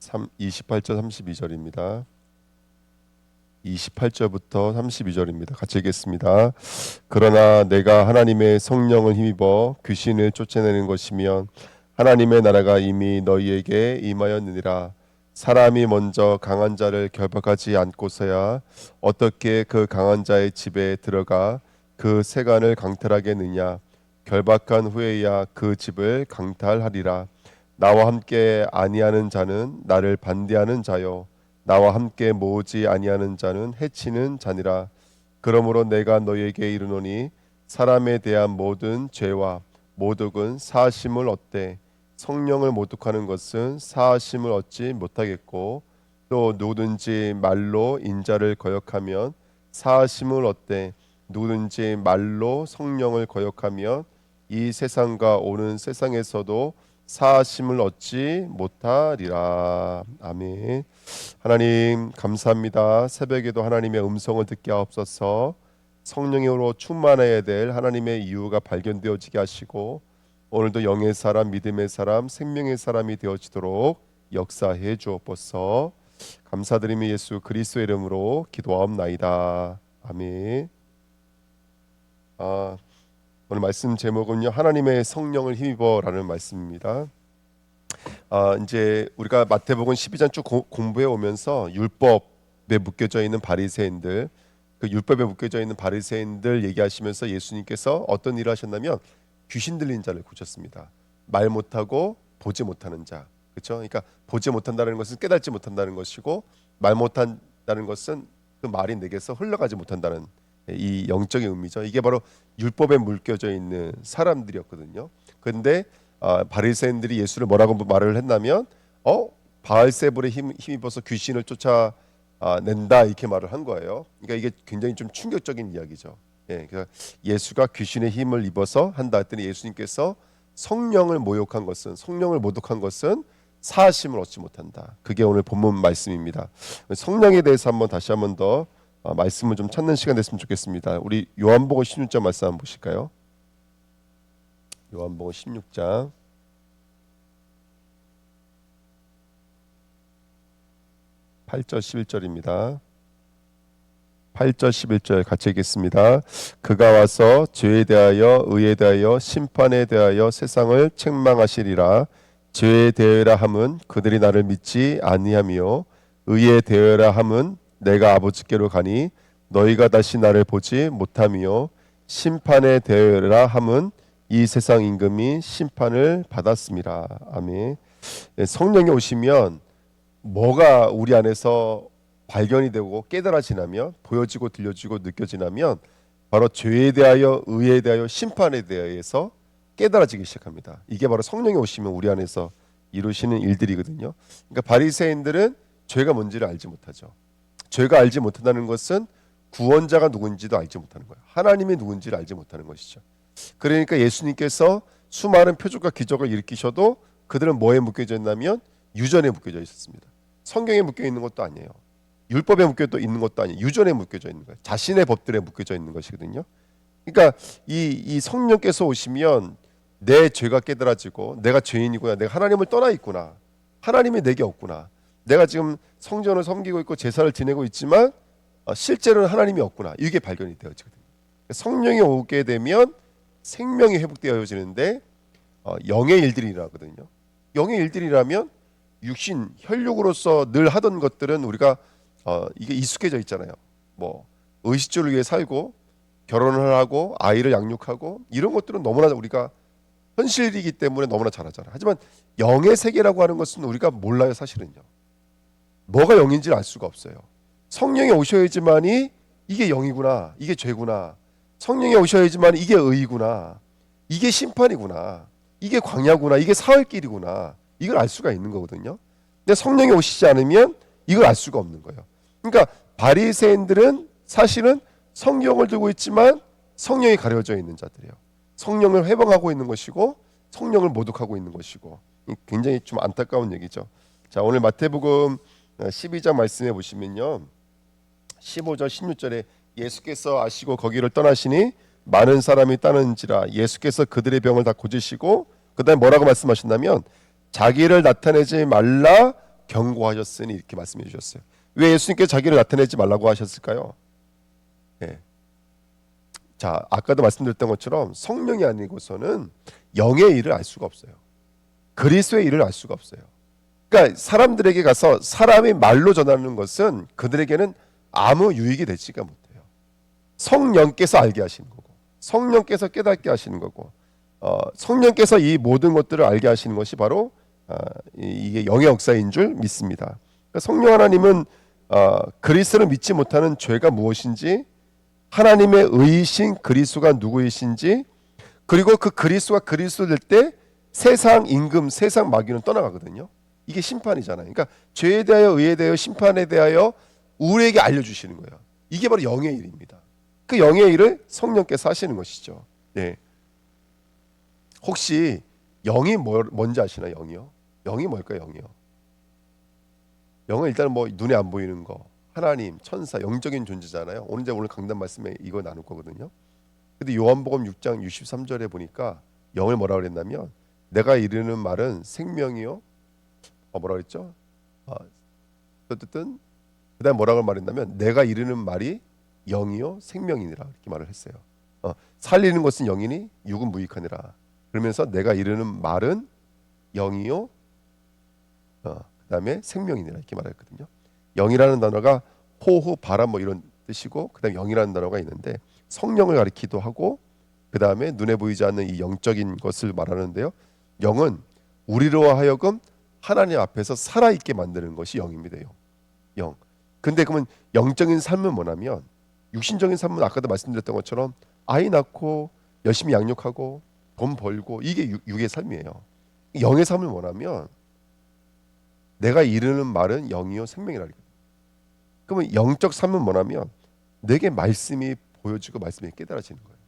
28절 32절입니다. 28절부터 32절입니다. 같이 읽겠습니다. 그러나 내가 하나님의 성령을 힘입어 귀신을 쫓아내는 것이면 하나님의 나라가 이미 너희에게 임하였느니라. 사람이 먼저 강한 자를 결박하지 않고서야 어떻게 그 강한 자의 집에 들어가 그 세간을 강탈하겠느냐. 결박한 후에야 그 집을 강탈하리라. 나와 함께 아니하는 자는 나를 반대하는 자요 나와 함께 모으지 아니하는 자는 해치는 자니라. 그러므로 내가 너희에게 이르노니 사람에 대한 모든 죄와 모독은 사하심을 얻되 성령을 모독하는 것은 사하심을 얻지 못하겠고 또 누구든지 말로 인자를 거역하면 사하심을 얻되 누구든지 말로 성령을 거역하면 이 세상과 오는 세상에서도 사하심을 얻지 못하리라. 아멘. 하나님 감사합니다. 새벽에도 하나님의 음성을 듣게 하옵소서. 성령으로 충만해야 될 하나님의 이유가 발견되어지게 하시고 오늘도 영의 사람, 믿음의 사람, 생명의 사람이 되어지도록 역사해 주옵소서. 감사드리며 예수 그리스도의 이름으로 기도하옵나이다. 아멘. 오늘 말씀 제목은요, 하나님의 성령을 힘입어라는 말씀입니다. 이제 우리가 마태복음 12장 쭉 공부해 오면서 율법에 묶여져 있는 바리새인들, 그 율법에 묶여져 있는 바리새인들 얘기하시면서 예수님께서 어떤 일을 하셨냐면 귀신 들린 자를 고쳤습니다. 말 못하고 보지 못하는 자, 그렇죠? 그러니까 보지 못한다는 것은 깨닫지 못한다는 것이고 말 못한다는 것은 그 말이 내게서 흘러가지 못한다는 이 영적인 의미죠. 이게 바로 율법에 묶여져 있는 사람들이었거든요. 그런데 바리새인들이 예수를 뭐라고 말을 했냐면 바알세불에 힘입어서 귀신을 쫓아낸다 이렇게 말을 한 거예요. 그러니까 이게 굉장히 좀 충격적인 이야기죠. 그러니까 예수가 귀신의 힘을 입어서 한다 했더니 예수님께서 성령을 모욕한 것은, 성령을 모독한 것은 사하심을 얻지 못한다. 그게 오늘 본문 말씀입니다. 성령에 대해서 다시 한번 더 말씀을 좀 찾는 시간 됐으면 좋겠습니다. 우리 요한복음 16장 말씀 한번 보실까요? 요한복음 16장 8절 11절입니다. 8절 11절 같이 읽겠습니다. 그가 와서 죄에 대하여 의에 대하여 심판에 대하여 세상을 책망하시리라. 죄에 대하여라 함은 그들이 나를 믿지 아니하며 의에 대하여라 함은 내가 아버지께로 가니 너희가 다시 나를 보지 못하며 심판에 대하여라 함은 이 세상 임금이 심판을 받았습니다. 아멘. 성령이 오시면 뭐가 우리 안에서 발견이 되고 깨달아지냐면, 보여지고 들려지고 느껴지냐면 바로 죄에 대하여 의에 대하여 심판에 대해서 깨달아지기 시작합니다. 이게 바로 성령이 오시면 우리 안에서 이루시는 일들이거든요. 그러니까 바리새인들은 죄가 뭔지를 알지 못하죠. 죄가 알지 못한다는 것은 구원자가 누군지도 알지 못하는 거예요. 하나님이 누군지를 알지 못하는 것이죠. 그러니까 예수님께서 수많은 표적과 기적을 일으키셔도 그들은 뭐에 묶여져 있냐면 유전에 묶여져 있었습니다. 성경에 묶여 있는 것도 아니에요. 율법에 묶여져 있는 것도 아니에요. 유전에 묶여져 있는 거예요. 자신의 법들에 묶여져 있는 것이거든요. 그러니까 이 성령께서 오시면 내 죄가 깨달아지고 내가 죄인이구나, 내가 하나님을 떠나 있구나, 하나님이 내게 없구나, 내가 지금 성전을 섬기고 있고 제사를 지내고 있지만 실제로는 하나님이 없구나, 이게 발견이 되어지거든요. 성령이 오게 되면 생명이 회복되어지는데 영의 일들이 일어나거든요. 영의 일들이라면 육신, 혈육으로서 늘 하던 것들은 우리가 이게 익숙해져 있잖아요. 뭐 의식주를 위해 살고 결혼을 하고 아이를 양육하고 이런 것들은 너무나 우리가 현실이기 때문에 너무나 잘하잖아요. 하지만 영의 세계라고 하는 것은 우리가 몰라요. 사실은요. 뭐가 영인지를 알 수가 없어요. 성령이 오셔야지만이 이게 영이구나, 이게 죄구나, 성령이 오셔야지만 이게 의구나, 이게 심판이구나, 이게 광야구나, 이게 사흘 길이구나, 이걸 알 수가 있는 거거든요. 근데 성령이 오시지 않으면 이걸 알 수가 없는 거예요. 그러니까 바리새인들은 사실은 성경을 들고 있지만 성령이 가려져 있는 자들이에요. 성령을 회방하고 있는 것이고 성령을 모독하고 있는 것이고, 굉장히 좀 안타까운 얘기죠. 자, 오늘 마태복음 12장 말씀해 보시면요, 15절 16절에 예수께서 아시고 거기를 떠나시니 많은 사람이 따르는지라 예수께서 그들의 병을 다 고치시고, 그 다음에 뭐라고 말씀하셨냐면 자기를 나타내지 말라 경고하셨으니 이렇게 말씀해 주셨어요. 왜 예수님께서 자기를 나타내지 말라고 하셨을까요? 예. 자, 아까도 말씀드렸던 것처럼 성령이 아니고서는 영의 일을 알 수가 없어요. 그리스도의 일을 알 수가 없어요. 그러니까 사람들에게 가서 사람이 말로 전하는 것은 그들에게는 아무 유익이 되지가 못해요. 성령께서 알게 하시는 거고, 성령께서 깨닫게 하시는 거고, 성령께서 이 모든 것들을 알게 하시는 것이 바로 이게 영의 역사인 줄 믿습니다. 그러니까 성령 하나님은 그리스도를 믿지 못하는 죄가 무엇인지, 하나님의 의이신 그리스도가 누구이신지, 그리고 그 그리스도가 그리스도 될 때 세상 임금, 세상 마귀는 떠나가거든요. 이게 심판이잖아요. 그러니까 죄에 대하여, 의에 대하여, 심판에 대하여 우리에게 알려주시는 거예요. 이게 바로 영의 일입니다. 그 영의 일을 성령께서 하시는 것이죠. 네. 혹시 영이 뭔지 아시나요? 영이요? 영이 뭘까요? 영이요? 영은 일단 뭐 눈에 안 보이는 거, 하나님, 천사, 영적인 존재잖아요. 오늘 강단 말씀에 이거 나눌 거거든요. 근데 요한복음 6장 63절에 보니까 영을 뭐라 그랬냐면, 내가 이르는 말은 생명이요. 뭐라 그랬죠? 어쨌든 그다음 뭐라고 말했냐면, 내가 이르는 말이 영이요 생명이니라, 이렇게 말을 했어요. 살리는 것은 영이니 육은 무익하니라. 그러면서 내가 이르는 말은 영이요, 그다음에 생명이니라, 이렇게 말했거든요. 영이라는 단어가 호흡, 바람 뭐 이런 뜻이고, 그다음에 영이라는 단어가 있는데 성령을 가리키기도 하고, 그다음에 눈에 보이지 않는 이 영적인 것을 말하는데요. 영은 우리로 하여금 하나님 앞에서 살아있게 만드는 것이 영입니다. 영. 근데 그러면 영적인 삶은 뭐냐면, 육신적인 삶은 아까도 말씀드렸던 것처럼 아이 낳고 열심히 양육하고 돈 벌고, 이게 육의 삶이에요. 영의 삶은 뭐냐면, 내가 이르는 말은 영이요 생명이라. 그러면 영적 삶은 뭐냐면, 내게 말씀이 보여지고 말씀이 깨달아지는 거예요.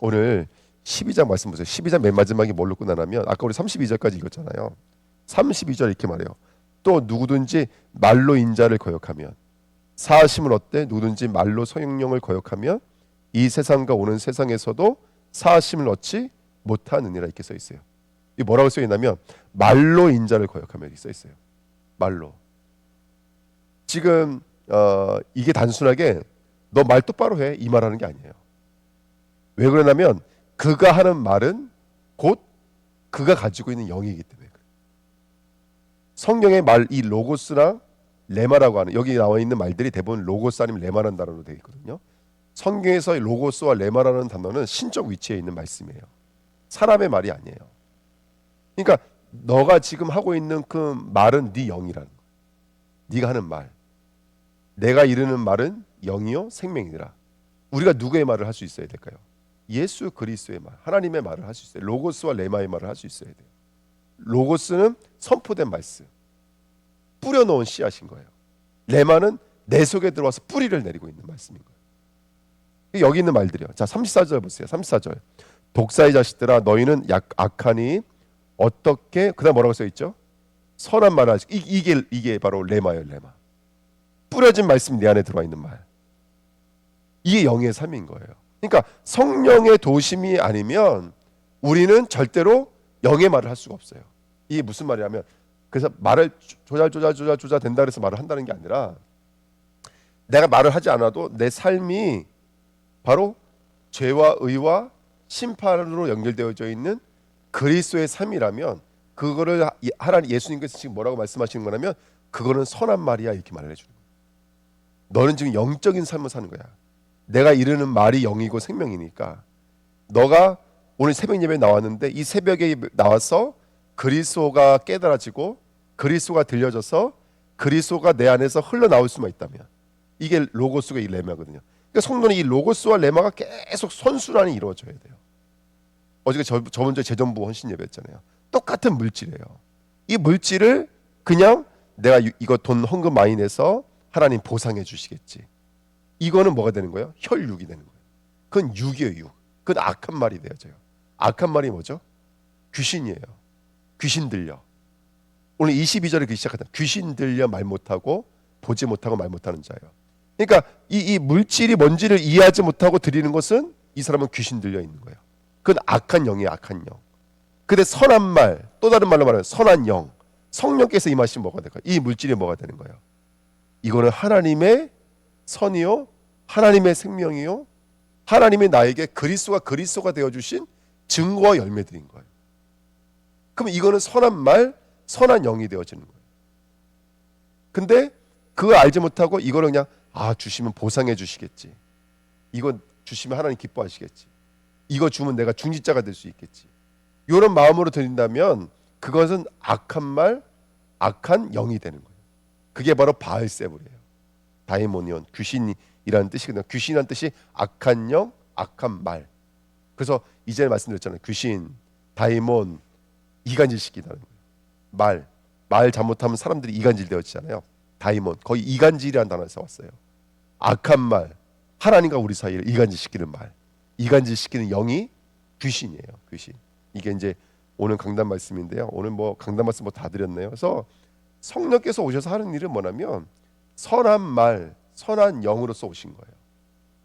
오늘 12장 말씀 보세요. 12장 맨 마지막에 뭘로 끝나냐면, 아까 우리 32절까지 읽었잖아요. 32절 이렇게 말해요. 또 누구든지 말로 인자를 거역하면, 사하심을 얻되 누구든지 말로 성령을 거역하면 이 세상과 오는 세상에서도 사하심을 얻지 못하느니라, 이렇게 써 있어요. 이 뭐라고 써 있냐면, 말로 인자를 거역하면, 이렇게 써 있어요. 말로. 지금 이게 단순하게 너 말 똑바로 해, 이 말하는 게 아니에요. 왜 그러냐면, 그가 하는 말은 곧 그가 가지고 있는 영이기 때문에 그래요. 성령의 말, 이 로고스랑 레마라고 하는, 여기 나와 있는 말들이 대부분 로고스 아니면 레마라는 단어로 되어 있거든요. 성경에서 로고스와 레마라는 단어는 신적 위치에 있는 말씀이에요. 사람의 말이 아니에요. 그러니까 너가 지금 하고 있는 그 말은 네 영이라는 거예요. 네가 하는 말, 내가 이르는 말은 영이요 생명이니라. 우리가 누구의 말을 할 수 있어야 될까요? 예수 그리스도의 말, 하나님의 말을 할 수 있어요. 로고스와 레마의 말을 할 수 있어야 돼요. 로고스는 선포된 말씀, 뿌려놓은 씨앗인 거예요. 레마는 내 속에 들어와서 뿌리를 내리고 있는 말씀인 거예요. 여기 있는 말들이요. 자, 34절 보세요. 34절. 독사의 자식들아, 너희는 악하니 어떻게, 그다음 뭐라고 써 있죠? 선한 말을 하지. 이게 바로 레마예요. 레마. 뿌려진 말씀, 내 안에 들어와 있는 말. 이게 영의 삶인 거예요. 그러니까 성령의 도심이 아니면 우리는 절대로 영의 말을 할 수가 없어요. 이게 무슨 말이냐면, 그래서 말을 조잘 된다 그래서 말을 한다는 게 아니라, 내가 말을 하지 않아도 내 삶이 바로 죄와 의와 심판으로 연결되어져 있는 그리스도의 삶이라면, 그거를 하나님 예수님께서 지금 뭐라고 말씀하시는 거냐면, 그거는 선한 말이야, 이렇게 말을 해주는 거예요. 너는 지금 영적인 삶을 사는 거야. 내가 이르는 말이 영이고 생명이니까, 너가 오늘 새벽 예배에 나왔는데 이 새벽에 나와서 그리스도가 깨달아지고 그리스도가 들려져서 그리스도가 내 안에서 흘러나올 수만 있다면, 이게 로고스가 이 레마거든요. 그러니까 성도는 이 로고스와 레마가 계속 선순환이 이루어져야 돼요. 어저께 저번 주에 재정부 헌신 예배했잖아요. 똑같은 물질이에요. 이 물질을 그냥 내가 이거 돈 헌금 많이 내서 하나님 보상해 주시겠지, 이거는 뭐가 되는 거예요? 혈육이 되는 거예요. 그건 육이에요. 육. 그건 악한 말이 되어져요. 악한 말이 뭐죠? 귀신이에요. 귀신 들려. 오늘 22절에 그 시작하다. 귀신 들려 말 못하고 보지 못하고 말 못하는 자예요. 그러니까 이 물질이 뭔지를 이해하지 못하고 드리는 것은 이 사람은 귀신 들려 있는 거예요. 그건 악한 영이에요. 악한 영. 근데 선한 말, 또 다른 말로 말하면 선한 영, 성령께서 임하시면 뭐가 될까요? 이 물질이 뭐가 되는 거예요? 이거는 하나님의 선이요, 하나님의 생명이요, 하나님이 나에게 그리스도가 되어주신 증거와 열매들인 거예요. 그럼 이거는 선한 말, 선한 영이 되어지는 거예요. 근데 그거 알지 못하고 이거를 그냥 주시면 보상해 주시겠지, 이거 주시면 하나님 기뻐하시겠지, 이거 주면 내가 중지자가 될 수 있겠지, 이런 마음으로 드린다면 그것은 악한 말, 악한 영이 되는 거예요. 그게 바로 바알세불이에요. 다이모니온, 귀신이라는 뜻이거든요. 귀신이라는 뜻이 악한 영, 악한 말. 그래서 이전에 말씀드렸잖아요. 귀신, 다이몬, 이간질시키다는 거예요. 말 잘못하면 사람들이 이간질 되어지잖아요. 다이몬, 거의 이간질이라는 단어에서 왔어요. 악한 말, 하나님과 우리 사이를 이간질시키는 말, 이간질시키는 영이 귀신이에요. 귀신. 이게 이제 오늘 강단 말씀인데요. 오늘 강단 말씀 다 드렸네요. 그래서 성령께서 오셔서 하는 일은 뭐냐면 선한 말, 선한 영으로서 오신 거예요.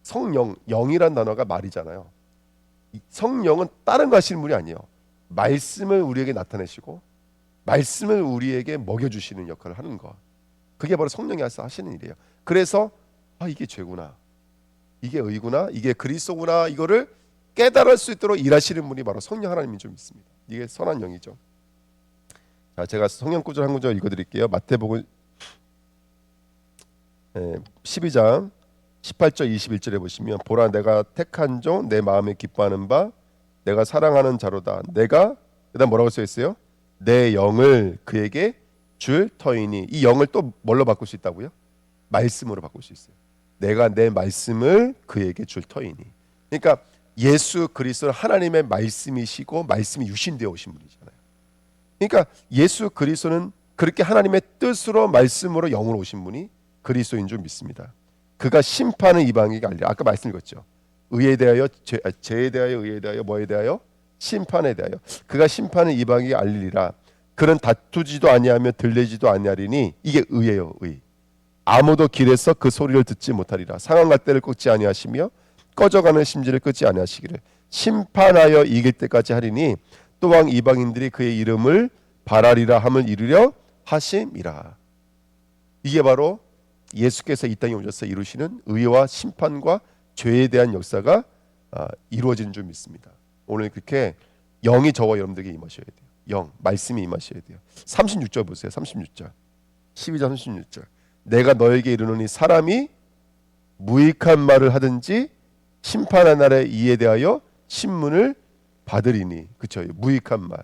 성령, 영이란 단어가 말이잖아요. 성령은 다른 거 하시는 분이 아니에요. 말씀을 우리에게 나타내시고 말씀을 우리에게 먹여주시는 역할을 하는 거. 그게 바로 성령이 하시는 일이에요. 그래서 이게 죄구나, 이게 의구나, 이게 그리스도구나, 이거를 깨달을 수 있도록 일하시는 분이 바로 성령 하나님인 줄 믿습니다. 이게 선한 영이죠. 자, 제가 성령 구절 한 구절 읽어드릴게요. 마태복음 12장 18절 21절에 보시면, 보라 내가 택한 종 내 마음에 기뻐하는 바 내가 사랑하는 자로다. 내가 그다음 뭐라고 써 있어요? 내 영을 그에게 줄 터이니. 이 영을 또 뭘로 바꿀 수 있다고요? 말씀으로 바꿀 수 있어요. 내가 내 말씀을 그에게 줄 터이니. 그러니까 예수 그리스도는 하나님의 말씀이시고 말씀이 유신되어 오신 분이잖아요. 그러니까 예수 그리스도는 그렇게 하나님의 뜻으로 말씀으로 영으로 오신 분이 그리스도인 줄 믿습니다. 그가 심판은 이방에게 알리라. 아까 말씀 읽었죠. 의에 대하여, 죄에 대하여, 의에 대하여, 뭐에 대하여? 심판에 대하여. 그가 심판은 이방에게 알리리라. 그는 다투지도 아니하며 들리지도 아니하리니. 이게 의예요. 의. 아무도 길에서 그 소리를 듣지 못하리라. 상한 갈대를 꺾지 아니하시며 꺼져가는 심지를 끄지 아니하시기를 심판하여 이길 때까지 하리니 또한 이방인들이 그의 이름을 바라리라 함을 이루려 하심이라. 이게 바로 예수께서 이 땅에 오셔서 이루시는 의와 심판과 죄에 대한 역사가 이루어지는 줄 믿습니다. 오늘 그렇게 영이 저와 여러분들에게 임하셔야 돼요. 영, 말씀이 임하셔야 돼요. 36절 보세요. 36절 12장 36절 내가 너에게 이르노니 사람이 무익한 말을 하든지 심판한 날에 이에 대하여 신문을 받으리니. 그렇죠? 무익한 말,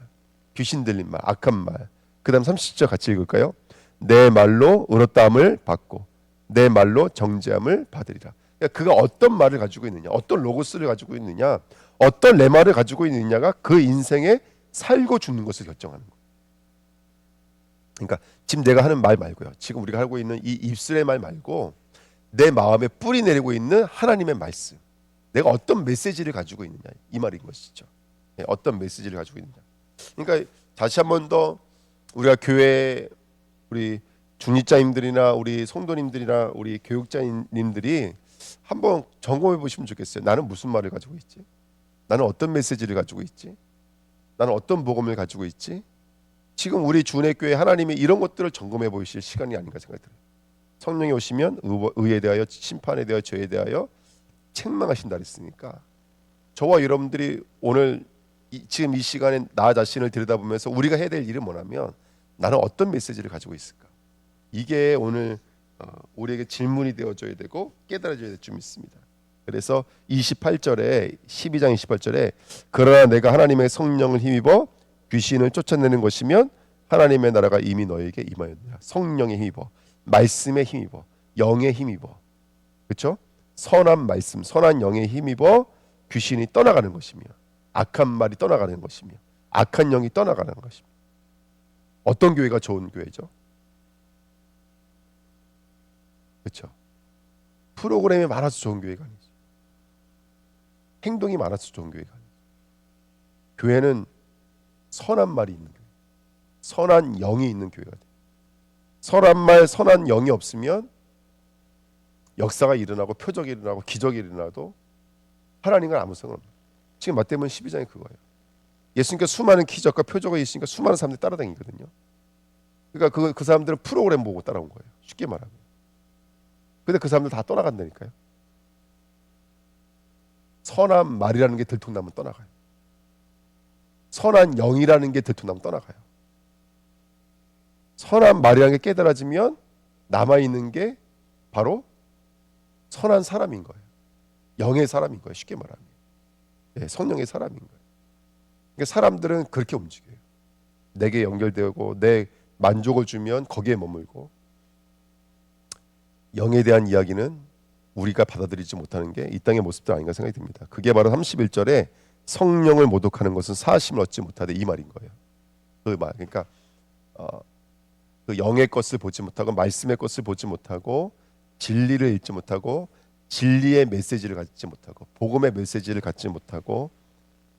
귀신 들린 말, 악한 말. 그 다음 30절 같이 읽을까요? 내 말로 의롭다함을 받고 내 말로 정죄함을 받으리라. 그러니까 그가 어떤 말을 가지고 있느냐, 어떤 로고스를 가지고 있느냐, 어떤 레마를 가지고 있느냐가 그 인생에 살고 죽는 것을 결정하는 거예요. 그러니까 지금 내가 하는 말 말고요, 지금 우리가 하고 있는 이 입술의 말 말고 내 마음에 뿌리 내리고 있는 하나님의 말씀, 내가 어떤 메시지를 가지고 있느냐, 이 말인 것이죠. 어떤 메시지를 가지고 있느냐. 그러니까 다시 한 번 더 우리가 교회, 우리 중직자님들이나 우리 성도님들이나 우리 교육자님들이 한번 점검해 보시면 좋겠어요. 나는 무슨 말을 가지고 있지? 나는 어떤 메시지를 가지고 있지? 나는 어떤 복음을 가지고 있지? 지금 우리 주내교회 하나님이 이런 것들을 점검해 보실 시간이 아닌가 생각이 들어요. 성령이 오시면 의에 대하여, 심판에 대하여, 죄에 대하여 책망하신다 했으니까 저와 여러분들이 오늘 지금 이 시간에 나 자신을 들여다보면서 우리가 해야 될 일은 뭐냐면, 나는 어떤 메시지를 가지고 있을까? 이게 오늘 우리에게 질문이 되어줘야 되고 깨달아져야 될 줄 믿습니다. 그래서 28절에 12장 28절에 그러나 내가 하나님의 성령을 힘입어 귀신을 쫓아내는 것이면 하나님의 나라가 이미 너에게 임하였느니라. 성령에 힘입어, 말씀에 힘입어, 영에 힘입어, 그렇죠? 선한 말씀, 선한 영에 힘입어 귀신이 떠나가는 것이며 악한 말이 떠나가는 것이며 악한 영이 떠나가는 것이며. 어떤 교회가 좋은 교회죠? 그렇죠? 프로그램이 많아서 좋은 교회가 아니죠. 행동이 많아서 좋은 교회가 아니죠. 교회는 선한 말이 있는 교회, 선한 영이 있는 교회가 돼요. 선한 말, 선한 영이 없으면 역사가 일어나고 표적이 일어나고 기적이 일어나도 하나님과 아무 상관없어요. 지금 마태복음 12장이 그거예요. 예수님께서 수많은 기적과 표적을 있으니까 수많은 사람들이 따라다니거든요. 그러니까 그 사람들은 프로그램 보고 따라온 거예요. 쉽게 말하면. 근데 그 사람들 다 떠나간다니까요. 선한 말이라는 게 들통나면 떠나가요. 선한 영이라는 게 들통나면 떠나가요. 선한 말이라는 게 깨달아지면 남아있는 게 바로 선한 사람인 거예요. 영의 사람인 거예요. 쉽게 말하면. 네, 성령의 사람인 거예요. 그러니까 사람들은 그렇게 움직여요. 내게 연결되고 내 만족을 주면 거기에 머물고, 영에 대한 이야기는 우리가 받아들이지 못하는 게 이 땅의 모습도 아닌가 생각이 듭니다. 그게 바로 31절에 성령을 모독하는 것은 사심을 얻지 못하되 이 말인 거예요. 그 말. 그러니까 그 영의 것을 보지 못하고 말씀의 것을 보지 못하고 진리를 읽지 못하고 진리의 메시지를 갖지 못하고 복음의 메시지를 갖지 못하고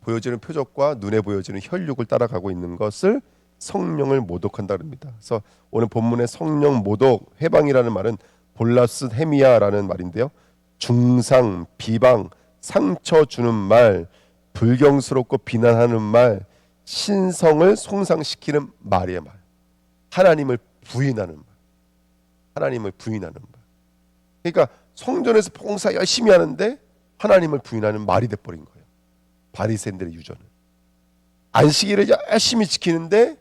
보여지는 표적과 눈에 보여지는 혈육을 따라가고 있는 것을 성령을 모독한다 그럽니다. 그래서 오늘 본문의 성령 모독 해방이라는 말은 볼라스 헤미아라는 말인데요. 중상, 비방, 상처 주는 말, 불경스럽고 비난하는 말, 신성을 손상시키는 말이에요. 말. 하나님을 부인하는 말. 하나님을 부인하는 말. 그러니까 성전에서 봉사 열심히 하는데 하나님을 부인하는 말이 돼버린 거예요. 바리새인들의 유전은. 안식일을 열심히 지키는데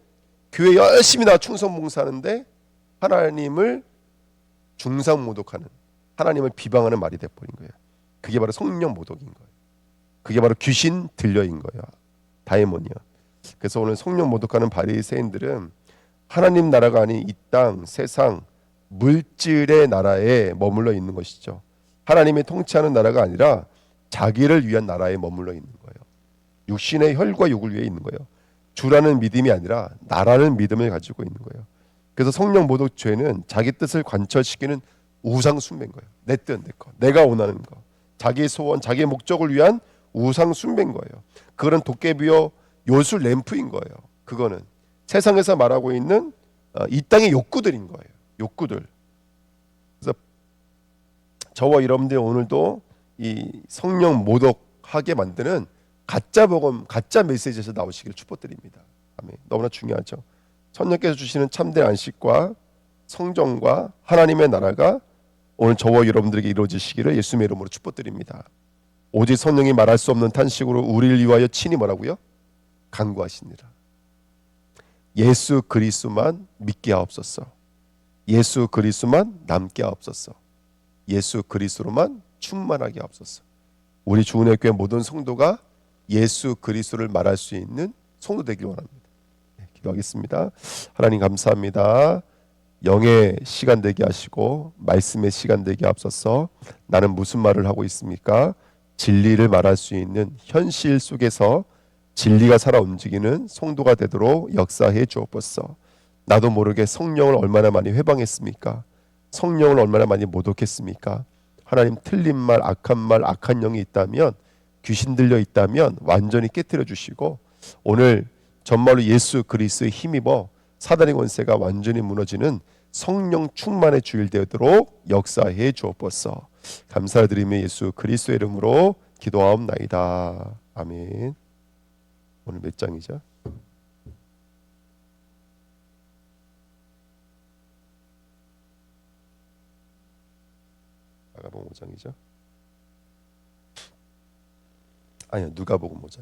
교회 열심히 나와 충성 봉사하는데 하나님을 중상 모독하는, 하나님을 비방하는 말이 돼버린 거예요. 그게 바로 성령 모독인 거예요. 그게 바로 귀신 들려인 거예요. 다이모니아. 그래서 오늘 성령 모독하는 바리새인들은 하나님 나라가 아닌 이 땅, 세상, 물질의 나라에 머물러 있는 것이죠. 하나님이 통치하는 나라가 아니라 자기를 위한 나라에 머물러 있는 거예요. 육신의 혈과 육을 위해 있는 거예요. 주라는 믿음이 아니라 나라는 믿음을 가지고 있는 거예요. 그래서 성령 모독 죄는 자기 뜻을 관철시키는 우상 숭배인 거예요. 내 뜻, 내 것, 내가 원하는 거, 자기의 소원, 자기의 목적을 위한 우상 숭배인 거예요. 그거는 도깨비요 요술 램프인 거예요. 그거는 세상에서 말하고 있는 이 땅의 욕구들인 거예요. 욕구들. 그래서 저와 여러분들 오늘도 이 성령 모독하게 만드는 가짜 복음, 가짜 메시지에서 나오시기를 축복드립니다. 아멘. 너무나 중요하죠. 성령께서 주시는 참된 안식과 성정과 하나님의 나라가 오늘 저와 여러분들에게 이루어지시기를 예수님의 이름으로 축복드립니다. 오직 성령이 말할 수 없는 탄식으로 우리를 위하여 친히 뭐라고요? 간구하시니라. 예수 그리스도만 믿게 하옵소서. 예수 그리스도만 남게 하옵소서. 예수 그리스도로만 충만하게 하옵소서. 우리 주은혜 교회 모든 성도가 예수 그리스도를 말할 수 있는 성도 되길 원합니다. 네, 기도하겠습니다. 하나님 감사합니다. 영의 시간 되게 하시고 말씀의 시간 되게 하옵소서. 나는 무슨 말을 하고 있습니까? 진리를 말할 수 있는 현실 속에서 진리가 살아 움직이는 성도가 되도록 역사해 주옵소서. 나도 모르게 성령을 얼마나 많이 회방했습니까? 성령을 얼마나 많이 모독했습니까? 하나님 틀린 말, 악한 영이 있다면, 귀신 들려 있다면 완전히 깨뜨려 주시고 오늘 정말로 예수 그리스도의 힘입어 사단의 권세가 완전히 무너지는 성령 충만의 주일 되도록 역사해 주옵소서. 감사드리며 예수 그리스도의 이름으로 기도하옵나이다. 아멘. 오늘 몇 장이죠? 마가복음 5장이죠? 아니요, 누가복음 5장.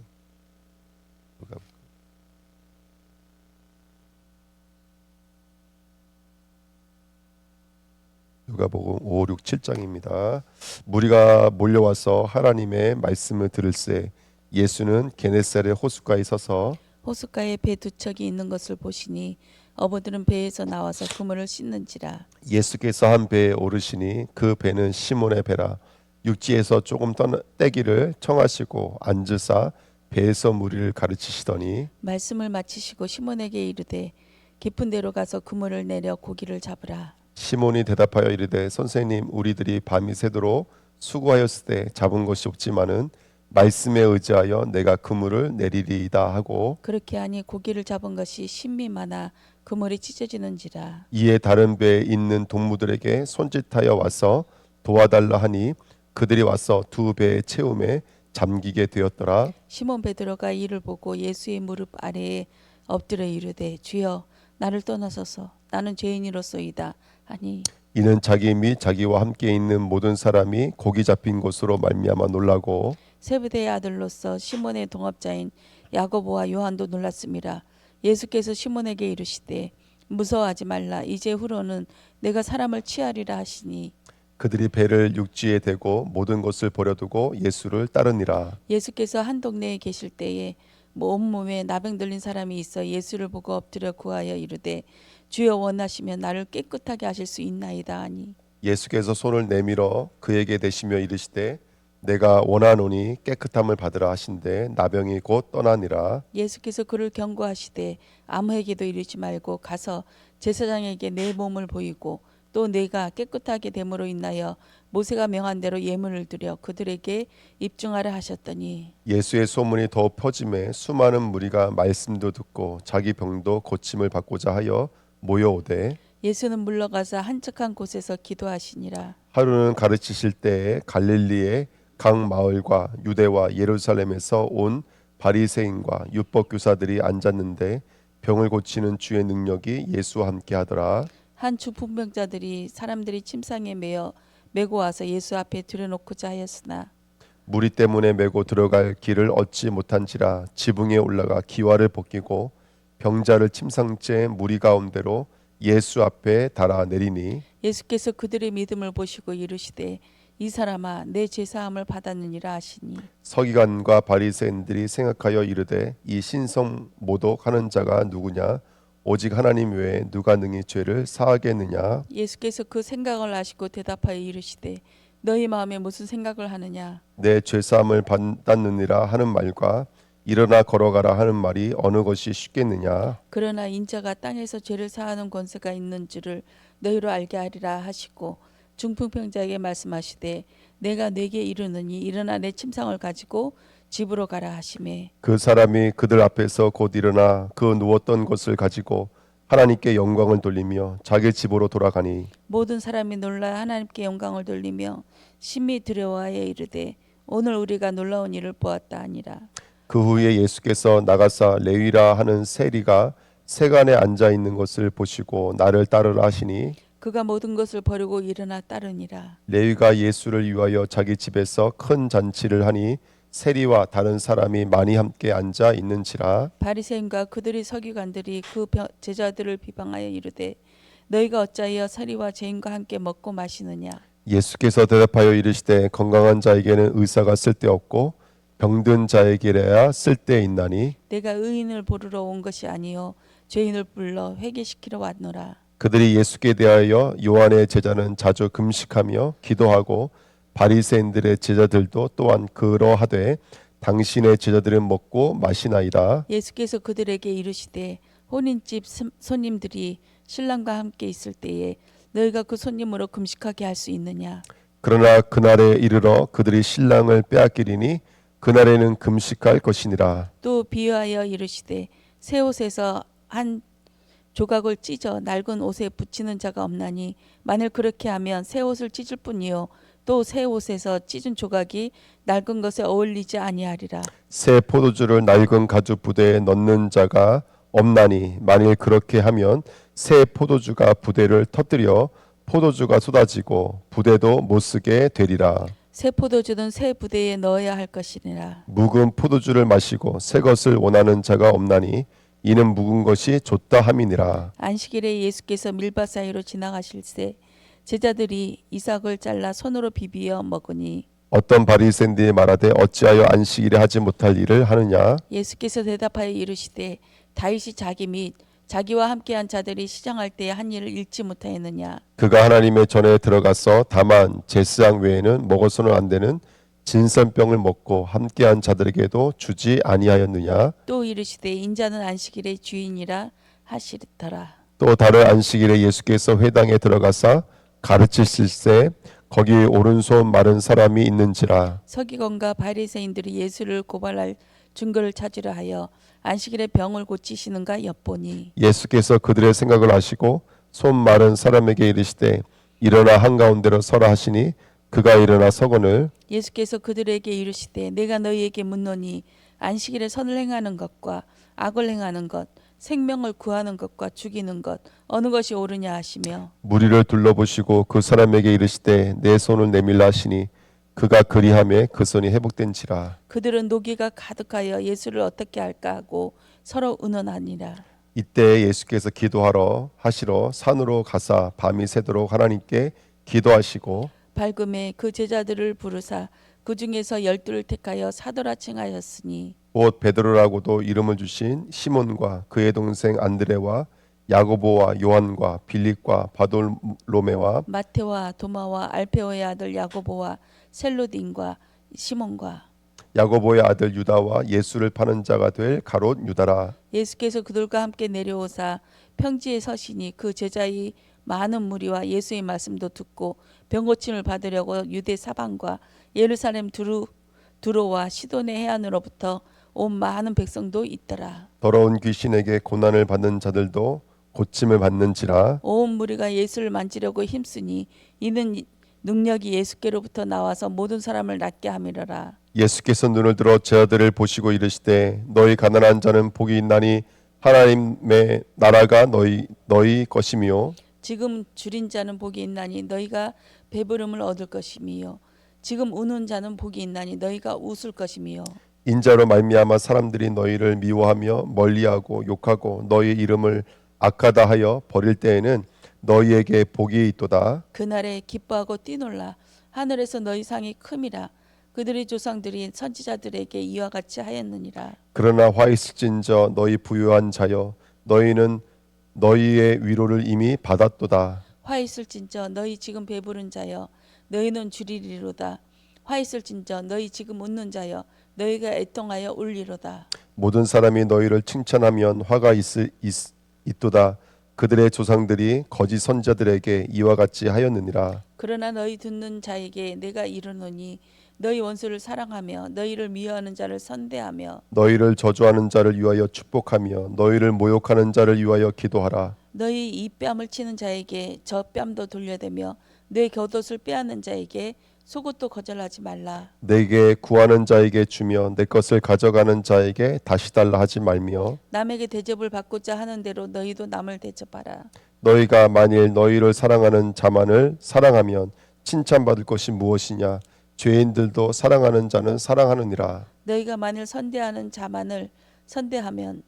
누가복음 5, 6, 7장입니다. 무리가 몰려와서 하나님의 말씀을 들을새 예수는 게네사렛 호숫가에 서서 호숫가에 배 두 척이 있는 것을 보시니 어부들은 배에서 나와서 그물을 씻는지라. 예수께서 한 배에 오르시니 그 배는 시몬의 배라. 육지에서 조금 떼기를 청하시고 앉으사 배에서 무리를 가르치시더니 말씀을 마치시고 시몬에게 이르되 깊은 데로 가서 그물을 내려 고기를 잡으라. 시몬이 대답하여 이르되 선생님 우리들이 밤이 새도록 수고하였을 때 잡은 것이 없지만은 말씀에 의지하여 내가 그물을 내리리이다 하고 그렇게 하니 고기를 잡은 것이 심히 많아 그물이 찢어지는지라. 이에 다른 배에 있는 동무들에게 손짓하여 와서 도와달라 하니 그들이 와서 두 배의 채움에 잠기게 되었더라. 시몬 베드로가 이를 보고 예수의 무릎 아래에 엎드려 이르되 주여 나를 떠나소서 나는 죄인이로소이다 하니 이는 자기 및 자기와 함께 있는 모든 사람이 고기 잡힌 것으로 말미암아 놀라고 세베대의 아들로서 시몬의 동업자인 야고보와 요한도 놀랐습니다. 예수께서 시몬에게 이르시되 무서워하지 말라. 이제 후로는 내가 사람을 취하리라 하시니 그들이 배를 육지에 대고 모든 것을 버려두고 예수를 따르니라. 예수께서 한 동네에 계실 때에 온몸에 나병 들린 사람이 있어 예수를 보고 엎드려 구하여 이르되 주여 원하시면 나를 깨끗하게 하실 수 있나이다 하니 예수께서 손을 내밀어 그에게 대시며 이르시되 내가 원하노니 깨끗함을 받으라 하신대 나병이 곧 떠나니라. 예수께서 그를 경고하시되 아무에게도 이르지 말고 가서 제사장에게 내 몸을 보이고 또 내가 깨끗하게 됨으로 인하여 모세가 명한 대로 예물을 드려 그들에게 입증하라 하셨더니 예수의 소문이 더욱 퍼짐에 수많은 무리가 말씀도 듣고 자기 병도 고침을 받고자 하여 모여오되 예수는 물러가서 한적한 곳에서 기도하시니라. 하루는 가르치실 때에 갈릴리의 각 마을과 유대와 예루살렘에서 온 바리새인과 율법 교사들이 앉았는데 병을 고치는 주의 능력이 예수와 함께 하더라. 한 주풍병자들이 사람들이 침상에 메고 와서 예수 앞에 들여놓고자 하였으나 무리 때문에 메고 들어갈 길을 얻지 못한지라 지붕에 올라가 기와를 벗기고 병자를 침상째 무리 가운데로 예수 앞에 달아 내리니 예수께서 그들의 믿음을 보시고 이르시되 이 사람아 내 죄사함을 받았느니라 하시니 서기관과 바리새인들이 생각하여 이르되 이 신성 모독하는 자가 누구냐 오직 하나님 외에 누가 능히 죄를 사하겠느냐. 예수께서 그 생각을 아시고 대답하여 이르시되 너희 마음에 무슨 생각을 하느냐 내 죄사함을 받았느니라 하는 말과 일어나 걸어가라 하는 말이 어느 것이 쉽겠느냐. 그러나 인자가 땅에서 죄를 사하는 권세가 있는 줄을 너희로 알게 하리라 하시고 중풍병자에게 말씀하시되 내가 네게 이르느니 일어나 내 침상을 가지고 집으로 가라 하시매 그 사람이 그들 앞에서 곧 일어나 그 누웠던 것을 가지고 하나님께 영광을 돌리며 자기 집으로 돌아가니 모든 사람이 놀라 하나님께 영광을 돌리며 심히 두려워하여 이르되 오늘 우리가 놀라운 일을 보았다 하니라. 그 후에 예수께서 나가사 레위라 하는 세리가 세간에 앉아 있는 것을 보시고 나를 따르라 하시니 그가 모든 것을 버리고 일어나 따르니라. 레위가 예수를 위하여 자기 집에서 큰 잔치를 하니 세리와 다른 사람이 많이 함께 앉아 있는지라. 바리새인과 그들의 서기관들이 그 제자들을 비방하여 이르되 너희가 어찌하여 서리와 죄인과 함께 먹고 마시느냐. 예수께서 대답하여 이르시되 건강한 자에게는 의사가 쓸데없고 병든 자에게라야 쓸데있나니 내가 의인을 부르러 온 것이 아니요 죄인을 불러 회개시키러 왔노라. 그들이 예수께 대하여 요한의 제자는 자주 금식하며 기도하고 바리새인들의 제자들도 또한 그러하되 당신의 제자들은 먹고 마시나이다. 예수께서 그들에게 이르시되 혼인집 손님들이 신랑과 함께 있을 때에 너희가 그 손님으로 금식하게 할 수 있느냐. 그러나 그날에 이르러 그들이 신랑을 빼앗기리니 그날에는 금식할 것이니라. 또 비유하여 이르시되 새 옷에서 한 조각을 찢어 낡은 옷에 붙이는 자가 없나니 만일 그렇게 하면 새 옷을 찢을 뿐이요 또 새 옷에서 찢은 조각이 낡은 것에 어울리지 아니하리라. 새 포도주를 낡은 가죽 부대에 넣는 자가 없나니 만일 그렇게 하면 새 포도주가 부대를 터뜨려 포도주가 쏟아지고 부대도 못 쓰게 되리라. 새 포도주는 새 부대에 넣어야 할 것이니라. 묵은 포도주를 마시고 새 것을 원하는 자가 없나니 이는 묵은 것이 좋다 함이니라. 안식일에 예수께서 밀밭 사이로 지나가실새 제자들이 이삭을 잘라 손으로 비비어 먹으니 어떤 바리새인들이 말하되 어찌하여 안식일에 하지 못할 일을 하느냐. 예수께서 대답하여 이르시되 다윗이 자기 및 자기와 함께한 자들이 시장할 때에 한 일을 잃지 못하였느냐. 그가 하나님의 전에 들어가서 다만 제사장 외에는 먹어서는 안 되는 진설병을 먹고 함께한 자들에게도 주지 아니하였느냐. 또 이르시되 인자는 안식일의 주인이라 하시더라. 또 다른 안식일에 예수께서 회당에 들어가사 가르치실새 거기 오른손 마른 사람이 있는지라. 서기관과 바리새인들이 예수를 고발할 증거를 찾으려 하여 안식일에 병을 고치시는가 엿보니 예수께서 그들의 생각을 아시고 손 마른 사람에게 이르시되 일어나 한가운데로 서라 하시니 그가 일어나 서거늘 예수께서 그들에게 이르시되 내가 너희에게 묻노니 안식일에 선을 행하는 것과 악을 행하는 것 생명을 구하는 것과 죽이는 것 어느 것이 옳으냐 하시며 무리를 둘러보시고 그 사람에게 이르시되 내 손을 내밀라 하시니 그가 그리하매 그 손이 회복된지라. 그들은 노기가 가득하여 예수를 어떻게 할까 하고 서로 의논하니라. 이때 예수께서 기도하러 하시러 산으로 가사 밤이 새도록 하나님께 기도하시고 밝음에 그 제자들을 부르사 그 중에서 12를 택하여 사도라 칭하였으니 곧 베드로라고도 이름을 주신 시몬과 그의 동생 안드레와 야고보와 요한과 빌립과 바돌로메와 마테와 도마와 알페오의 아들 야고보와 셀로딘과 시몬과 야고보의 아들 유다와 예수를 파는 자가 될 가롯 유다라. 예수께서 그들과 함께 내려오사 평지에 서시니 그 제자의 많은 무리와 예수의 말씀도 듣고 병 고침을 받으려고 유대 사방과 예루살렘 두로와 시돈의 해안으로부터 온 많은 백성도 있더라. 더러운 귀신에게 고난을 받는 자들도 고침을 받는지라. 온 무리가 예수를 만지려고 힘쓰니 이는 능력이 예수께로부터 나와서 모든 사람을 낫게 함이로라. 예수께서 눈을 들어 제자들을 보시고 이르시되 너희 가난한 자는 복이 있나니 하나님의 나라가 너희 것이미요. 지금 줄인 자는 복이 있나니 너희가 배부름을 얻을 것이미요. 지금 우는 자는 복이 있나니 너희가 웃을 것이미요. 인자로 말미암아 사람들이 너희를 미워하며 멀리하고 욕하고 너희 이름을 악하다 하여 버릴 때에는 너희에게 복이 있도다. 그날에 기뻐하고 뛰놀라. 하늘에서 너희 상이 큼이라. 그들의 조상들이 선지자들에게 이와 같이 하였느니라. 그러나 화 있을진저 너희 부유한 자여 너희는 너희의 위로를 이미 받았도다. 화 있을진저 너희 지금 배부른 자여 너희는 줄이리로다. 화 있을진저 너희 지금 웃는 자여 너희가 애통하여 울리로다. 모든 사람이 너희를 칭찬하면 화가 있도다. 그들의 조상들이 거짓 선자들에게 이와 같이 하였느니라. 그러나 너희 듣는 자에게 내가 이르노니 너희 원수를 사랑하며 너희를 미워하는 자를 선대하며 너희를 저주하는 자를 위하여 축복하며 너희를 모욕하는 자를 위하여 기도하라. 너희 이 뺨을 치는 자에게 저 뺨도 돌려대며 내 겉옷을 빼앗는 자에게 속옷도 거절하지 말라. 내게 구하는 자에게 주며 내 것을 가져가는 자에게 다시 달라 하지 말며 남에게 대접을 받고자 하는 대로 너희도 남을 대접하라. 너희가 만일 너희를 사랑하는 자만을 사랑하면 칭찬받을 것이 무엇이냐. 죄인들도 사랑하는 자는 사랑하느니라. 너희가 만일 선대하는 자만을 선대하면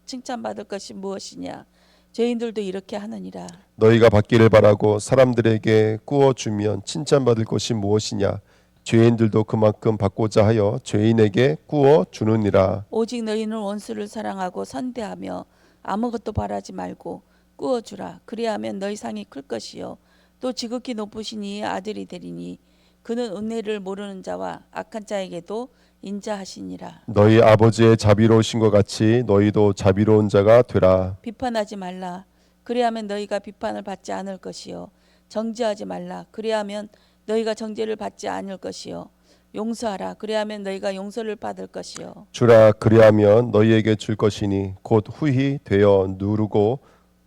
칭찬받을 것이 무엇이냐. 죄인들도 이렇게 하느니라. 너희가 받기를 바라고 사람들에게 구워 주면 칭찬받을 것이 무엇이냐. 죄인들도 그만큼 받고자 하여 죄인에게 구워 주느니라. 오직 너희는 원수를 사랑하고 선대하며 아무것도 바라지 말고 구워 주라. 그리하면 너희 상이 클 것이요 또 지극히 높으신 이의 아들이 되리니 그는 은혜를 모르는 자와 악한 자에게도 인자하시니라. 너희 아버지의 자비로우신 것 같이 너희도 자비로운 자가 되라. 비판하지 말라. 그리하면 너희가 비판을 받지 않을 것이요 정죄하지 말라. 그리하면 너희가 정죄를 받지 않을 것이요 용서하라. 그리하면 너희가 용서를 받을 것이요 주라. 그리하면 너희에게 줄 것이니 곧 후히 되어 누르고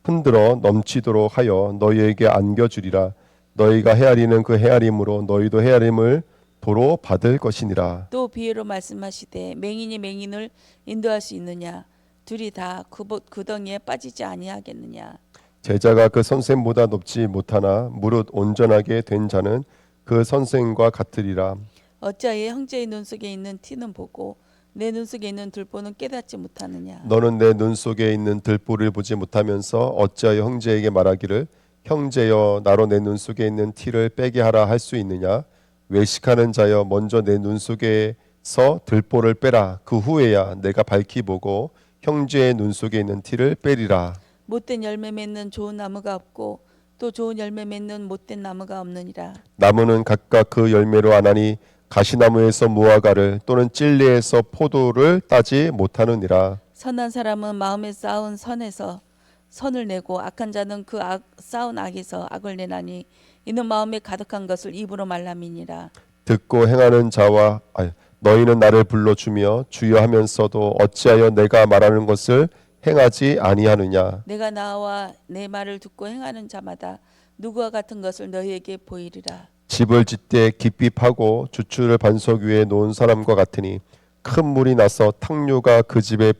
흔들어 넘치도록 하여 너희에게 안겨주리라. 너희가 헤아리는 그 헤아림으로 너희도 헤아림을 도로 받을 것이니라. 또 비유로 말씀하시되 맹인이 맹인을 인도할 수 있느냐. 둘이 다 구덩이에 빠지지 아니하겠느냐. 제자가 그 선생보다 높지 못하나 무릇 온전하게 된 자는 그 선생과 같으리라. 어찌하여 형제의 눈 속에 있는 티는 보고 내 눈 속에 있는 들보는 깨닫지 못하느냐. 너는 내 눈 속에 있는 들보를 보지 못하면서 어찌하여 형제에게 말하기를 형제여 나로 내 눈 속에 있는 티를 빼게 하라 할 수 있느냐. 외식하는 자여 먼저 내 눈 속에서 들보를 빼라. 그 후에야 내가 밝히 보고 형제의 눈 속에 있는 티를 빼리라. 못된 열매 맺는 좋은 나무가 없고 또 좋은 열매 맺는 못된 나무가 없느니라. 나무는 각각 그 열매로 아나니 가시나무에서 무화과를 또는 찔레에서 포도를 따지 못하느니라. 선한 사람은 마음에 쌓은 선에서 선을 내고 악한 자는 그 쌓은 악에서 악을 내나니 이는 마음에 가득한 것을 입으로 말함이니라. 듣고 행하는 자와 너희는 나를 불러주며 주여 하면서도 어찌하여 내가 말하는 것을 행하지 아니하느냐. 내가 나와 내 말을 듣고 행하는 자마다 누구와 같은 것을 너희에게 보이리라. 집을 짓되 깊이 파고 주추를 반석 위에 놓은 사람과 같으니 큰 물이 나서 탕류가 그 집에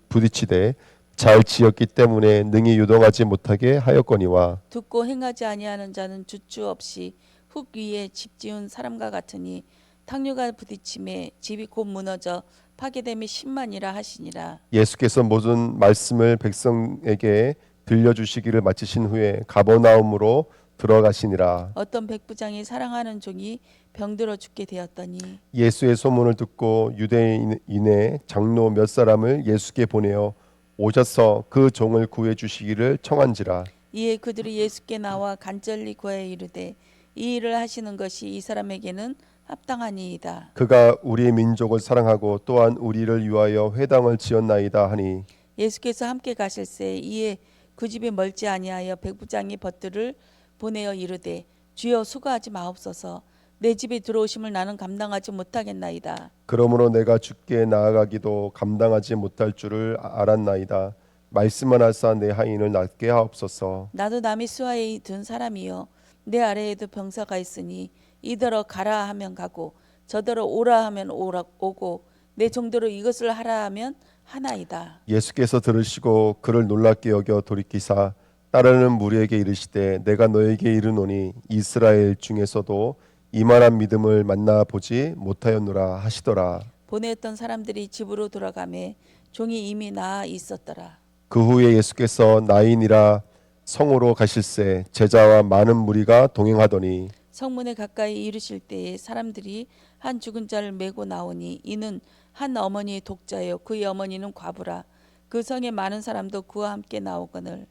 부딪히되 잘 지었기 때문에 능히 유동하지 못하게 하였거니와 듣고 행하지 아니하는 자는 주추 없이 흙 위에 집 지은 사람과 같으니 탕류가 부딪힘에 집이 곧 무너져 파괴됨이 심하니라 하시니라. 예수께서 모든 말씀을 백성에게 들려주시기를 마치신 후에 가버나움으로 들어가시니라. 어떤 백부장이 사랑하는 종이 병들어 죽게 되었더니 예수의 소문을 듣고 유대인의 장로 몇 사람을 예수께 보내어 오셔서 그 종을 구해 주시기를 청한지라. 이에 그들이 예수께 나와 간절히 구하여 이르되 이 일을 하시는 것이 이 사람에게는 합당하니이다. 그가 우리의 민족을 사랑하고 또한 우리를 위하여 회당을 지었나이다 하니 예수께서 함께 가실새 이에 그 집이 멀지 아니하여 백부장이 벗들을 보내어 이르되 주여 수고하지 마옵소서 내 집에 들어오심을 나는 감당하지 못하겠나이다. 그러므로 내가 주께 나아가기도 감당하지 못할 줄을 알았나이다. 말씀만 하사 내 하인을 낫게 하옵소서. 나도 남이 수하에 든 사람이요 내 아래에도 병사가 있으니 이더러 가라 하면 가고 저더러 오라 하면 오고 내 정도로 이것을 하라 하면 하나이다. 예수께서 들으시고 그를 놀랍게 여겨 돌이키사 따르는 무리에게 이르시되 내가 너에게 이르노니 이스라엘 중에서도 이만한 믿음을 만나 보지 못하였노라 하시더라. 보냈던 사람들이 집으로 돌아가매 종이 이미 나아 있었더라. 그 후에 예수께서 나인이라 성으로 가실새 제자와 많은 무리가 동행하더니 성문에 가까이 이르실 때에 사람들이 한 죽은 자를 메고 나오니 이는 한 어머니의 독자요 그의 어머니는 과부라. 그 성에 많은 사람도 그와 함께 나오거늘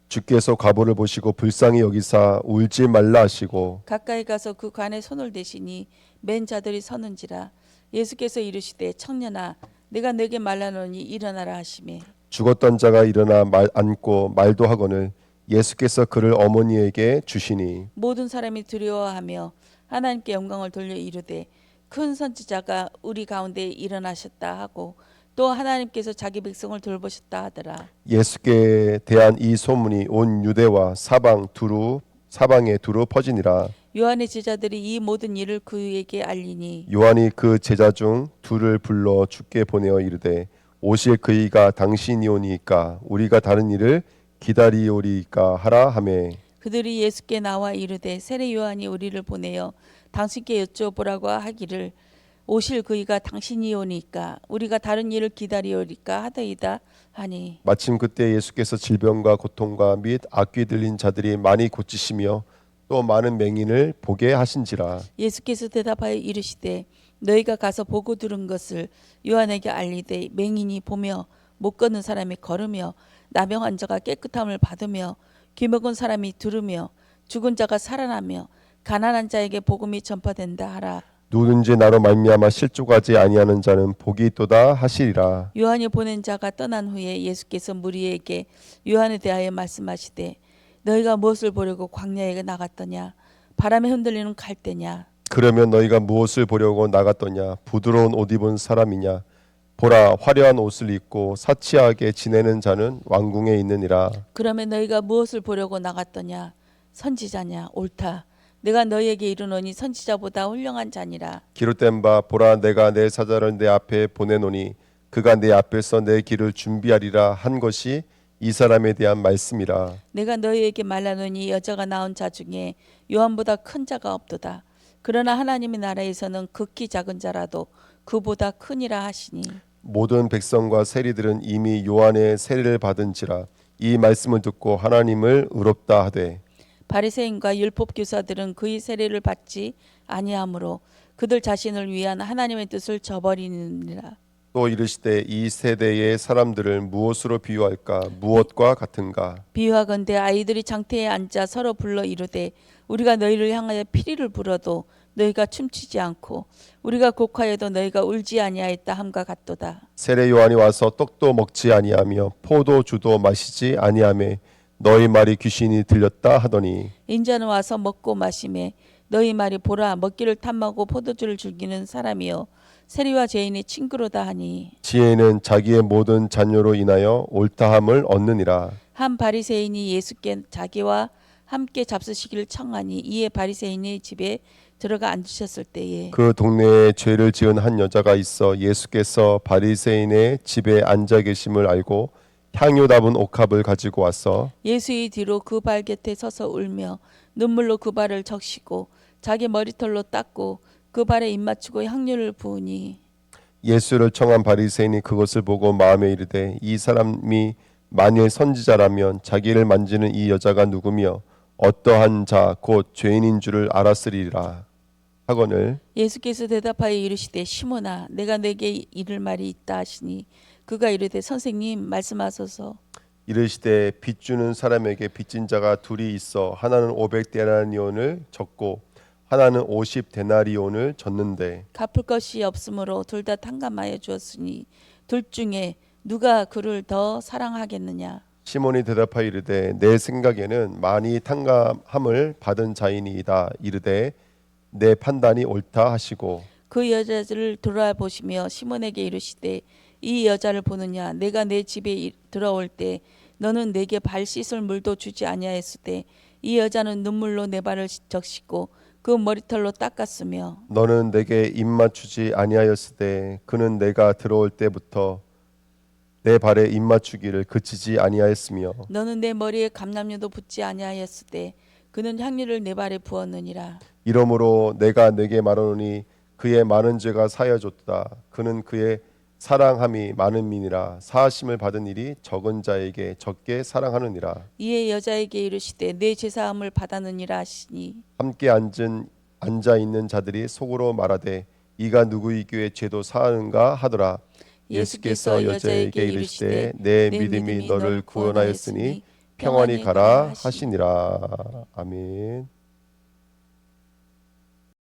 주께서 과부를 보시고 불쌍히 여기사 울지 말라 하시고 가까이 가서 그 관에 손을 대시니 맨 자들이 서는지라. 예수께서 이르시되 청년아 내가 네게 말하노니 일어나라 하시매 죽었던 자가 일어나 앉고 말도 하거늘 예수께서 그를 어머니에게 주시니 모든 사람이 두려워하며 하나님께 영광을 돌려 이르되 큰 선지자가 우리 가운데 일어나셨다 하고 또 하나님께서 자기 백성을 돌보셨다 하더라. 예수께 대한 이 소문이 온 유대와 사방에 두루 퍼지니라. 요한의 제자들이 이 모든 일을 그에게 알리니 요한이 그 제자 중 둘을 불러 주께 보내어 이르되 오실 그이가 당신이오니이까 우리가 다른 일을 기다리오리이까 하라 하매 그들이 예수께 나와 이르되 세례 요한이 우리를 보내어 당신께 여쭤보라고 하기를 오실 그이가 당신이오니까 우리가 다른 일을 기다리오리까 하더이다 하니 마침 그때 예수께서 질병과 고통과 및 악귀 들린 자들이 많이 고치시며 또 많은 맹인을 보게 하신지라. 예수께서 대답하여 이르시되 너희가 가서 보고 들은 것을 요한에게 알리되 맹인이 보며 못 걷는 사람이 걸으며 나병 환자가 깨끗함을 받으며 귀먹은 사람이 들으며 죽은 자가 살아나며 가난한 자에게 복음이 전파된다 하라. 누구든지 나로 말미암아 실족하지 아니하는 자는 복이 있도다 하시리라. 요한이 보낸 자가 떠난 후에 예수께서 무리에게 요한에 대하여 말씀하시되 너희가 무엇을 보려고 광야에 나갔더냐 바람에 흔들리는 갈대냐 그러면 너희가 무엇을 보려고 나갔더냐 부드러운 옷 입은 사람이냐 보라 화려한 옷을 입고 사치하게 지내는 자는 왕궁에 있느니라. 그러면 너희가 무엇을 보려고 나갔더냐 선지자냐 옳다 내가 너희에게 이르노니 선지자보다 훌륭한 자니라. 기록된 바 보라 내가 내 사자를 내 앞에 보내노니 그가 내 앞에서 내 길을 준비하리라 한 것이 이 사람에 대한 말씀이라. 내가 너희에게 말하노니 여자가 낳은 자 중에 요한보다 큰 자가 없도다. 그러나 하나님의 나라에서는 극히 작은 자라도 그보다 크니라 하시니 모든 백성과 세리들은 이미 요한의 세례를 받은지라 이 말씀을 듣고 하나님을 의롭다 하되 바리새인과 율법 교사들은 그의 세례를 받지 아니하므로 그들 자신을 위한 하나님의 뜻을 저버리느니라. 또 이르시되 이 세대의 사람들을 무엇으로 비유할까 무엇과 같은가. 비유하건대 아이들이 장태에 앉아 서로 불러 이르되 우리가 너희를 향하여 피리를 불어도 너희가 춤추지 않고 우리가 곡하여도 너희가 울지 아니하였다 함과 같도다. 세례 요한이 와서 떡도 먹지 아니하며 포도주도 마시지 아니하며 너희 말이 귀신이 들렸다 하더니 인자는 와서 먹고 마시매 너희 말이 보라 먹기를 탐하고 포도주를 즐기는 사람이요 세리와 죄인이 친구로다 하니 지혜는 자기의 모든 자녀로 인하여 옳다함을 얻느니라. 한 바리새인이 예수께 자기와 함께 잡수시기를 청하니 이에 바리새인의 집에 들어가 앉으셨을 때에 그 동네에 죄를 지은 한 여자가 있어 예수께서 바리새인의 집에 앉아 계심을 알고 향유 담은 옥합을 가지고 왔어 예수의 뒤로 그 발 곁에 서서 울며 눈물로 그 발을 적시고 자기 머리털로 닦고 그 발에 입 맞추고 향유를 부으니 예수를 청한 바리새인이 그것을 보고 마음에 이르되 이 사람이 만일 선지자라면 자기를 만지는 이 여자가 누구며 어떠한 자 곧 죄인인 줄을 알았으리라 하거늘 예수께서 대답하여 이르시되 시몬아 내가 내게 이를 말이 있다 하시니 그가 이르되 선생님 말씀하소서. 이르시되 빚 주는 사람에게 빚진 자가 둘이 있어 하나는 500데나리온을 졌고 하나는 50데나리온을 졌는데 갚을 것이 없으므로 둘 다 탕감하여 주었으니 둘 중에 누가 그를 더 사랑하겠느냐. 시몬이 대답하여 이르되 내 생각에는 많이 탕감함을 받은 자이니이다 이르되 내 판단이 옳다 하시고 그 여자를 돌아보시며 시몬에게 이르시되 이 여자를 보느냐. 내가 내 집에 들어올 때 너는 내게 발 씻을 물도 주지 아니하였으되 이 여자는 눈물로 내 발을 적시고 그 머리털로 닦았으며 너는 내게 입 맞추지 아니하였으되 그는 내가 들어올 때부터 내 발에 입 맞추기를 그치지 아니하였으며 너는 내 머리에 감람류도 붓지 아니하였으되 그는 향유를 내 발에 부었느니라. 이러므로 내가 내게 말하노니 그의 많은 죄가 사여졌다 그는 그의 사랑함이 많음이니라 사하심을 받은 일이 적은 자에게 적게 사랑하느니라 이에 여자에게 이르시되 내 제사함을 받았느니라 하시니 함께 앉아 있는 자들이 속으로 말하되 이가 누구이기에 죄도 사하는가 하더라 예수께서 여자에게 이르시되 내 믿음이 너를 구원하였으니 평안히 가라 하시니라 아멘.